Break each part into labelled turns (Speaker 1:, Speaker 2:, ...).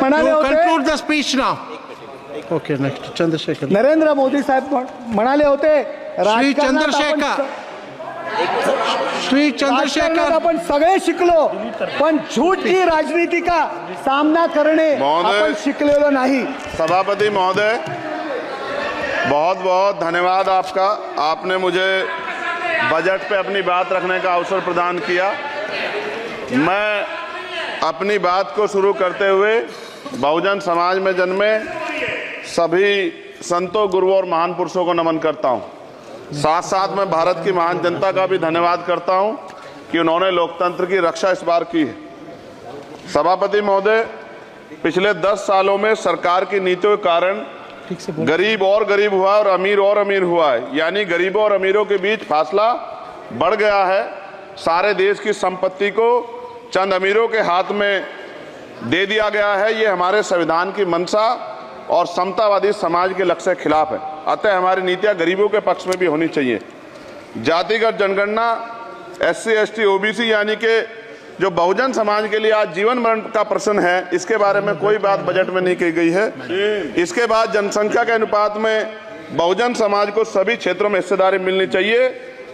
Speaker 1: म्हणाले होते,
Speaker 2: conclude the speech now. Okay, next, Chandrashekhar.
Speaker 1: Narendra Modi साहेब म्हणाले होते, राजकारणात आपण सगळे शिकलो, पण झूठ की राजनीति का सामना करणे आपण शिकलेलो नाही.
Speaker 3: सभापति महोदय, बहुत बहुत धन्यवाद आपका. आपने मुझे बजट पे अपनी बात रखने का अवसर प्रदान किया. मैं अपनी बात को शुरू करते हुए बहुजन समाज में जन्मे सभी संतों, गुरुओं और महान पुरुषों को नमन करता हूं. साथ साथ मैं भारत की महान जनता का भी धन्यवाद करता हूं कि उन्होंने लोकतंत्र की रक्षा इस बार की है. सभापति महोदय, पिछले 10 सालों में सरकार की नीतियों के कारण गरीब और गरीब हुआ और अमीर हुआ है. यानी गरीबों और अमीरों के बीच फासला बढ़ गया है. सारे देश की संपत्ति को चंद अमीरों के हाथ में दे दिया गया है. ये हमारे संविधान की मंशा और समतावादी समाज के लक्ष्य के खिलाफ है. अतः हमारी नीतियां गरीबों के पक्ष में भी होनी चाहिए. जातिगत जनगणना, SC ST OBC यानी कि जो बहुजन समाज के लिए आज जीवन मरण का प्रश्न है, इसके बारे में कोई बात बजट में नहीं की गई है. इसके बाद जनसंख्या के अनुपात में बहुजन समाज को सभी क्षेत्रों में हिस्सेदारी मिलनी चाहिए.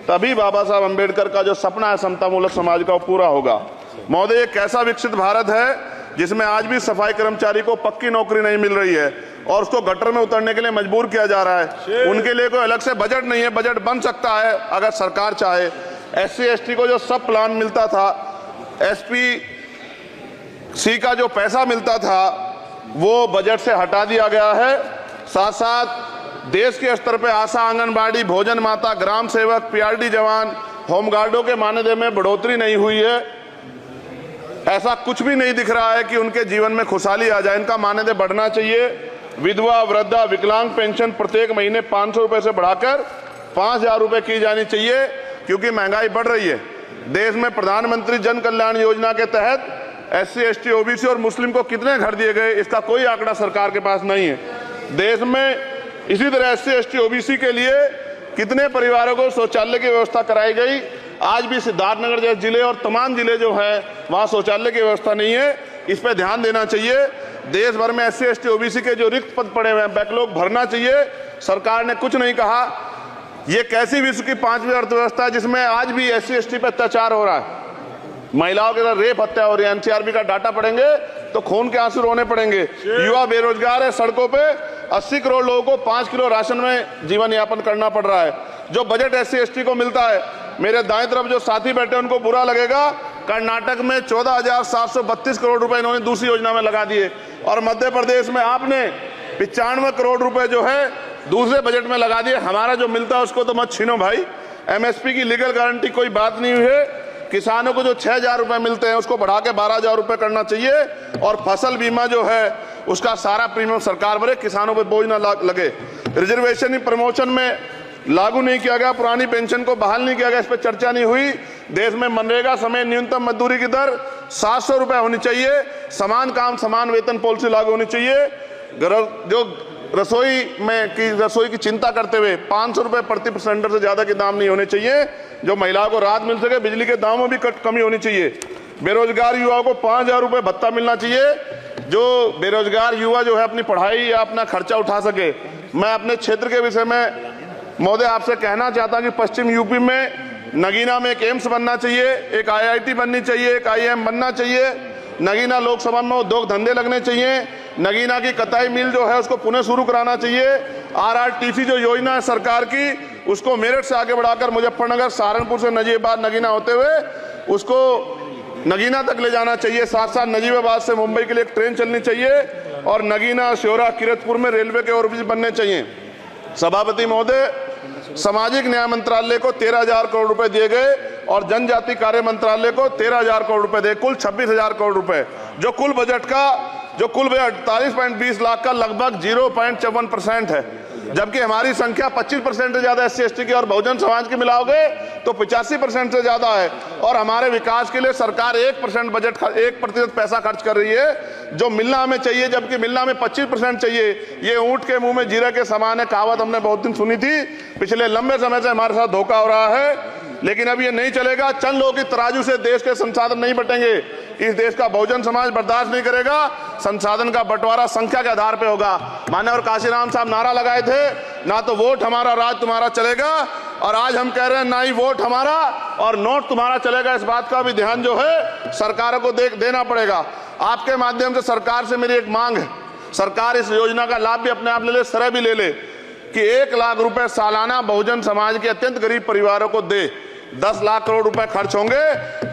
Speaker 3: तभी बाबा साहब अम्बेडकर का जो सपना है समतामूलक समाज का, वो पूरा होगा. महोदय, एक ऐसा विकसित भारत है जिसमें आज भी सफाई कर्मचारी को पक्की नौकरी नहीं मिल रही है और उसको गटर में उतरने के लिए मजबूर किया जा रहा है. उनके लिए कोई अलग से बजट नहीं है. बजट बन सकता है अगर सरकार चाहे. SC ST को जो सब प्लान मिलता था, SPC का जो पैसा मिलता था, वो बजट से हटा दिया गया है. साथ साथ देश के स्तर पर आशा, आंगनबाड़ी, भोजन माता, ग्राम सेवक, PRD जवान, होमगार्डों के मानदेय में बढ़ोतरी नहीं हुई है. ऐसा कुछ भी नहीं दिख रहा है कि उनके जीवन में खुशहाली आ जाए. इनका मानदेय बढ़ना चाहिए. विधवा, वृद्धा, विकलांग पेंशन प्रत्येक महीने 500 रुपए से बढ़ाकर 5000 रुपए की जानी चाहिए, क्योंकि महंगाई बढ़ रही है. देश में प्रधानमंत्री जन कल्याण योजना के तहत SC ST OBC और मुस्लिम को कितने घर दिए गए, इसका कोई आंकड़ा सरकार के पास नहीं है. देश में इसी तरह SC ST OBC के लिए कितने परिवारों को शौचालय की व्यवस्था कराई गई. आज भी सिद्धार्थनगर जैसे जिले और तमाम जिले जो है, वहां शौचालय की व्यवस्था नहीं है. इस पे ध्यान देना चाहिए. देश भर में SC ST OBC के जो रिक्त पद पड़े हुए हैं, बैकलॉग भरना चाहिए. सरकार ने कुछ नहीं कहा. ये कैसी विश्व की 5वीं अर्थव्यवस्था है जिसमें आज भी SC ST पे अत्याचार हो रहा है, महिलाओं के साथ रेप हत्या हो रही है. NCRB का डाटा पढ़ेंगे तो खून के आंसू रोने पड़ेंगे. युवा बेरोजगार है. सड़कों पे 80 करोड़ लोगों को 5 किलो राशन में जीवन यापन करना पड़ रहा है. जो बजट SC ST को मिलता है, मेरे दाएं तरफ जो साथी बैठे उनको बुरा लगेगा, कर्नाटक में 14,732 करोड़ रुपए इन्होंने दूसरी योजना में लगा दिए और मध्य प्रदेश में आपने 95 करोड़ रुपए जो है दूसरे बजट में लगा दिए. हमारा जो मिलता है उसको तो मत छीनो भाई. MSP की लीगल गारंटी कोई बात नहीं हुई है. किसानों को जो 6,000 रुपए मिलते हैं उसको बढ़ा के 12,000 रुपए करना चाहिए. और फसल बीमा जो है उसका सारा प्रीमियम सरकार भरे, किसानों पर बोझ ना लगे. रिजर्वेशन प्रमोशन में लागू नहीं किया गया. पुरानी पेंशन को बहाल नहीं किया गया, इस पर चर्चा नहीं हुई. देश में मनरेगा समय न्यूनतम मजदूरी की दर 700 रुपए होनी चाहिए. समान काम समान वेतन पॉलिसी लागू होनी चाहिए. जो रसोई की चिंता करते हुए 500 रुपए प्रति सिलेंडर से ज्यादा के दाम नहीं होने चाहिए. जो महिलाओं को राहत मिल सके. बिजली के दामों में भी कमी होनी चाहिए. बेरोजगार युवाओं को 5,000 रुपए भत्ता मिलना चाहिए. जो बेरोजगार युवा जो है अपनी पढ़ाई या अपना खर्चा उठा सके. मैं अपने क्षेत्र के विषय में महोदय आपसे कहना चाहता हूं कि पश्चिम यूपी में नगीना में एक एम्स बनना चाहिए, एक IIT बननी चाहिए, एक IIM बनना चाहिए. नगीना लोकसभा में उद्योग धंधे लगने चाहिए. नगीना की कताई मिल जो है उसको पुनः शुरू कराना चाहिए. RRTC जो योजना है सरकार की, उसको मेरठ से आगे बढ़ाकर मुजफ्फरनगर, सहारनपुर से नजीबाबाद, नगीना होते हुए उसको नगीना तक ले जाना चाहिए. साथ साथ नजीबाबाद से मुंबई के लिए एक ट्रेन चलनी चाहिए और नगीना, श्योरा, किरतपुर में रेलवे के ओवरब्रिज बनने चाहिए. सभापति महोदय, सामाजिक न्याय मंत्रालय को 13,000 करोड़ रुपए दिए गए और जनजाति कार्य मंत्रालय को 13,000 करोड़ रुपए दिए. कुल 26,000 करोड़ रुपए. जो कुल बजट 48.20 लाख का लगभग 0.54% है. जबकि हमारी संख्या 25% से ज्यादा SC ST की और बहुजन समाज की मिलाओगे तो 85% से ज्यादा है. और हमारे विकास के लिए सरकार 1% पैसा खर्च कर रही है जो मिलना हमें चाहिए, जबकि मिलना में 25% चाहिए. ये ऊंट के मुंह में जीरा के समान है. कहावत हमने बहुत दिन सुनी थी. पिछले लंबे समय से हमारे साथ धोखा हो रहा है. लेकिन अब ये नहीं चलेगा। चंद लोगों की तराजू से देश के संसाधन नहीं बटेंगे। इस देश का बहुजन समाज बर्दाश्त नहीं करेगा। संसाधन का बंटवारा संख्या के आधार पे होगा। मान्यवर काशीराम साहब नारा लगाए थे, ना तो वोट हमारा राज तुम्हारा चलेगा, और आज हम कह रहे हैं ना ही वोट हमारा और नोट तुम्हारा चलेगा। इस बात का भी ध्यान जो है सरकारों को देना पड़ेगा। आपके माध्यम से सरकार से मेरी एक मांग है, सरकार इस योजना का लाभ भी अपने आप ले ले, श्रेय भी ले ले कि 1 लाख रुपए सालाना बहुजन समाज के अत्यंत गरीब परिवारों को दे। 10 लाख करोड़ रुपए खर्च होंगे,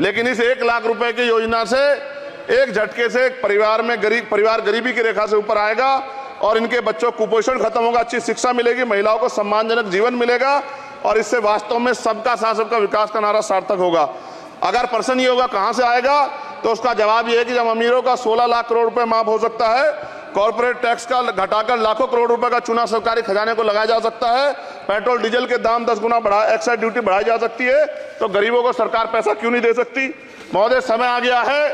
Speaker 3: लेकिन इस 1 लाख रुपए की योजना से एक झटके से एक परिवार गरीबी की रेखा से ऊपर आएगा और इनके बच्चों को कुपोषण खत्म होगा, अच्छी शिक्षा मिलेगी, महिलाओं को सम्मानजनक जीवन मिलेगा और इससे वास्तव में सबका साथ सबका विकास का नारा सार्थक होगा। अगर प्रश्न ये होगा कहां से आएगा, तो उसका जवाब ये है कि जब अमीरों का 16 लाख करोड़ रुपए माफ हो सकता है, कॉर्पोरेट टैक्स का घटाकर लाखों करोड़ रुपए का चूना सरकारी खजाने को लगाया जा सकता है, पेट्रोल डीजल के दाम 10 गुना एक्साइज ड्यूटी बढ़ाई जा सकती है, तो गरीबों को सरकार पैसा क्यों नहीं दे सकती। महोदय, समय आ गया है,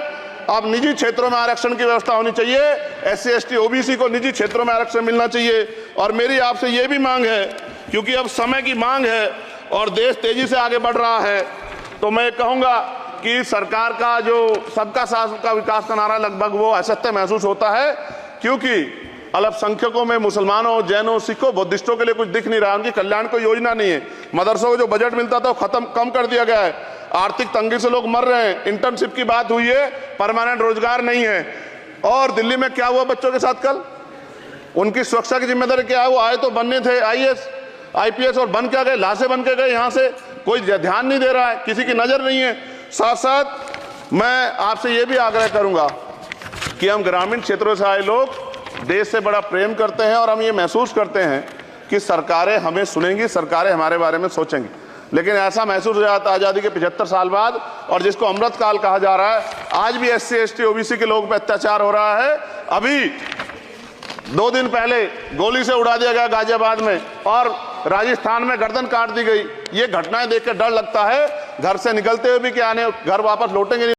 Speaker 3: अब निजी क्षेत्रों में आरक्षण की व्यवस्था होनी चाहिए। SC ST OBC को निजी क्षेत्रों में आरक्षण मिलना चाहिए। और मेरी आपसे ये भी मांग है, क्योंकि अब समय की मांग है और देश तेजी से आगे बढ़ रहा है, तो मैं कहूंगा कि सरकार का जो सबका साथ सबका विकास का नारा लगभग वो असत्य महसूस होता है, क्योंकि अल्पसंख्यकों में मुसलमानों, जैनों, सिखों, बुद्धिस्टों के लिए कुछ दिख नहीं रहा, उनकी कल्याण कोई योजना नहीं है। मदरसों को जो बजट मिलता था वो कम कर दिया गया है। आर्थिक तंगी से लोग मर रहे हैं। इंटर्नशिप की बात हुई है, परमानेंट रोजगार नहीं है। और दिल्ली में क्या हुआ बच्चों के साथ कल, उनकी सुरक्षा की जिम्मेदारी क्या है? वो आए तो बनने थे IAS IPS और बन क्या गए, लाशें बन के गए। यहाँ से कोई ध्यान नहीं दे रहा है, किसी की नजर नहीं है। साथ साथ मैं आपसे ये भी आग्रह करूंगा कि हम ग्रामीण क्षेत्रों से आए लोग देश से बड़ा प्रेम करते हैं और हम ये महसूस करते हैं कि सरकारें हमें सुनेंगी, सरकारें हमारे बारे में सोचेंगी। लेकिन ऐसा महसूस हो जाता है आज़ादी के 75 साल बाद, और जिसको अमृत काल कहा जा रहा है, आज भी SC ST OBC के लोगों पर अत्याचार हो रहा है। अभी 2 दिन पहले गोली से उड़ा दिया गया गाजियाबाद में और राजस्थान में गर्दन काट दी गई। ये घटनाएं देख कर डर लगता है, घर से निकलते हुए भी कि आने घर वापस लौटेंगे नहीं।